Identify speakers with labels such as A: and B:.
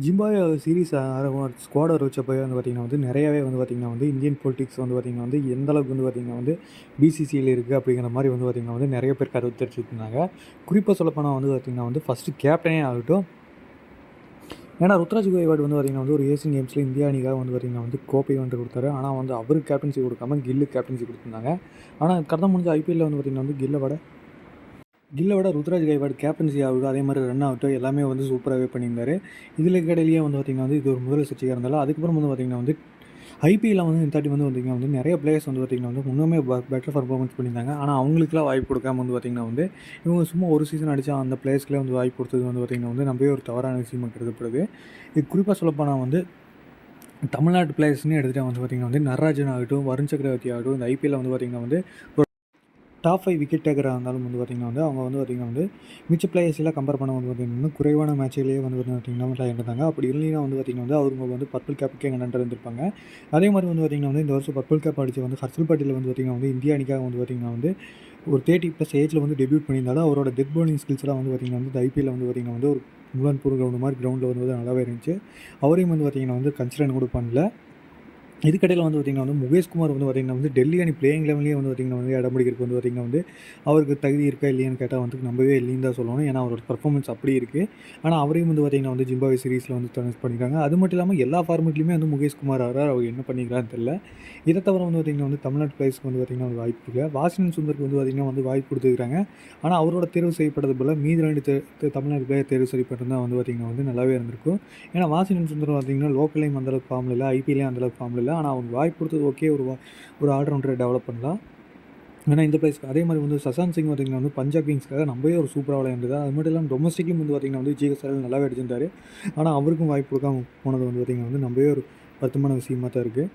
A: Zimbabwe series squad வச்சப்போ வந்து பார்த்திங்கன்னா வந்து நிறையாவே வந்து பார்த்திங்கன்னா வந்து இந்தியன் பொலிட்டிக்ஸ் வந்து பார்த்திங்கன்னா வந்து எந்த அளவுக்கு வந்து பார்த்திங்கன்னா வந்து பிசிசியில் இருக்குது அப்படிங்கிற மாதிரி வந்து பார்த்திங்கன்னா வந்து நிறைய பேர் கருத்து தெரிவிச்சுட்டு இருந்தாங்க. குறிப்பாக சொல்லப்போனால் வந்து பார்த்திங்கன்னா வந்து ஃபஸ்ட்டு கேப்டனே ஆகட்டும். ஏன்னா ருத்ராஜ் கெய்க்வாட் வந்து பார்த்திங்கன்னா வந்து ஒரு ஏசியன் கேம்ஸில் இந்தியா அணிக்காக வந்து பார்த்திங்கன்னா வந்து கோப்பை வந்து கொடுத்தாரு. ஆனால் வந்து அவருக்கு கேப்டன்சி கொடுக்காம கில்லுக்கு கேப்டன்சி கொடுத்துருந்தாங்க. ஆனால் கடந்த முடிஞ்ச ஐபிஎல்லில் வந்து பார்த்திங்கன்னா வந்து கில்லை விட ருத்ராஜ் கெய்க்வாட் கேப்டன்சி ஆகட்டும், அதே மாதிரி ரன் ஆகட்டும் எல்லாமே வந்து சூப்பராகவே பண்ணியிருந்தார். இதில் இடையிலேயே வந்து பார்த்திங்கன்னா வந்து இது ஒரு முதல் சர்ச்சையாக இருந்தாலும் அதுக்கப்புறம் வந்து பார்த்திங்கன்னா வந்து ஐபிஎல்லில் வந்து இந்த தாட்டி வந்து பார்த்திங்கன்னா வந்து நிறைய பிளேயர்ஸ் வந்து பார்த்திங்கன்னா வந்து இன்னுமே பெட்டர் பர்ஃபார்மன்ஸ் பண்ணியிருந்தாங்க. ஆனால் அவங்களுக்குலாம் வாய்ப்பு கொடுக்காம வந்து பார்த்திங்கன்னா வந்து இவங்க சும்மா ஒரு சீசன் அடித்தா அந்த பிளேயர்ஸ்க்குலாம் வந்து வாய்ப்பு கொடுத்தது வந்து பார்த்திங்கன்னா வந்து நம்பவே ஒரு தவறான விஷயமாக கருதப்படுது. இது குறிப்பாக சொல்லப்போனால் வந்து தமிழ்நாட்டு பிளேயர்ஸ்னு எடுத்துகிட்டா வந்து பார்த்திங்கன்னா வந்து நடராஜன் ஆகட்டும், வருண் சக்கரவர்த்தி ஆகட்டும், இந்த ஐபிஎல்லில் வந்து பார்த்திங்கன்னா வந்து டாப் 5 விக்கெட் டேக்கராக இருந்தாலும் வந்து பார்த்திங்கன்னா வந்து அவங்க வந்து பார்த்திங்கன்னா வந்து மிச்ச பிளேயர்ஸ் எல்லாம் கம்பேர் பண்ண வந்து பார்த்திங்கன்னா குறைவான மேட்சிலேயே வந்து பார்த்திங்கன்னா இருந்தாங்க. அப்படி இல்லைன்னா வந்து பார்த்திங்கன்னா வந்து அவங்க வந்து பர்பிள் கேப்புக்கே கண்டென்ட் இருந்திருப்பாங்க. அதே மாதிரி வந்து பார்த்திங்கன்னா வந்து இந்த வருஷம் பர்பிள் கேப் அடித்து வந்து ஹர்ஷல் பட்டேல் வந்து பார்த்திங்கன்னா வந்து இந்தியா அணிக்காக வந்து பார்த்திங்கன்னா வந்து ஒரு 30+ ஏஜில் வந்து டெபியூட் பண்ணியிருந்தாலும் அவரோட டெத் பவுலிங் ஸ்கில்ஸ்லாம் வந்து பார்த்திங்கன்னா வந்து ஐபிஎல்லில் வந்து பார்த்திங்கன்னா வந்து ஒரு முழன்பூர் கிரவுண்டு மாதிரி கிரவுண்டில் வந்து நல்லாவே இருந்துச்சு. அவரையும் வந்து பார்த்திங்கன்னா வந்து கன்சிடர் கூட பண்ணல. இதுக்கடையில் வந்து பார்த்திங்கன்னா வந்து முகேஷ் குமார் வந்து பார்த்திங்கன்னா வந்து டெல்லி அணி பிளேயிங் லெவன்லேயே வந்து பார்த்திங்கன்னா வந்து இடம் பிடிக்கிறதுக்கு வந்து பார்த்திங்கன்னா வந்து அவருக்கு தகுதி இருக்கா இல்லையான்னு கேட்டால் வந்து நம்பவே இல்லைன்னு தான் சொல்லணும். ஏன்னா அவரோட பர்ஃபார்மன்ஸ் அப்படி இருக்குது. ஆனால் அவரையும் வந்து பார்த்திங்கன்னா வந்து ஜிம்பாப்வே சீரிஸில் வந்து சாய்ஸ் பண்ணியிருக்காங்க. அது மட்டும் இல்லாமல் எல்லா ஃபார்மெட்லையுமே வந்து முகேஷ் குமார் ஆகிறார். அவர் என்ன பண்ணிக்கிறான்னு தெரியல. இதை தவிர வந்து பார்த்திங்கன்னா வந்து தமிழ்நாட்டு பிளேயர்ஸ்க்கு வந்து பார்த்திங்கன்னா ஒரு வாய்ப்பு இல்லை. வாஷிங்டன் சுந்தருக்கு வந்து பார்த்திங்கன்னா வந்து வாய்ப்பு கொடுத்துருக்காங்க. ஆனால் அவரோட தேர்வு செய்யப்பட்டது போல் மீதி 2 தமிழ்நாட்டு பிளேயர் தேர்வு செய்யப்பட்டிருந்தால் வந்து பார்த்திங்கன்னா வந்து நல்லாவே இருந்திருக்கும். ஏன்னா வாஷிங்டன் சுந்தர் பார்த்திங்கன்னா லோக்கல்லையும் அந்தளவுக்கு ஃபார்மில் இல்லை, ஐபிஎல்லையும் அந்தளவுக்கு ஃபார்மில் இல்லை. ஆனால் அவங்க வாய்ப்பு கொடுத்தது ஓகே, ஒரு ஆல்ரவுண்டரை டெவலப் பண்ணலாம். ஏன்னா இந்த பிளேஸ்க்கு அதே மாதிரி வந்து சசாந்த் சிங் பார்த்திங்கன்னா வந்து பஞ்சாப் கிங்ஸ்க்காக நம்பவே ஒரு சூப்பராக விளையாண்டுது. அது மட்டும் இல்லாமல் டொமஸ்டிக்லையும் வந்து பார்த்திங்கன்னா வந்து ஜிஎஸ்எல் நல்லாவே அடிச்சிருந்தார். ஆனால் அவருக்கும் வாய்ப்பு கொடுக்காம போனது வந்து பார்த்திங்கன்னா வந்து நம்பவே ஒரு வருத்தமான விஷயமாக தான் இருக்குது.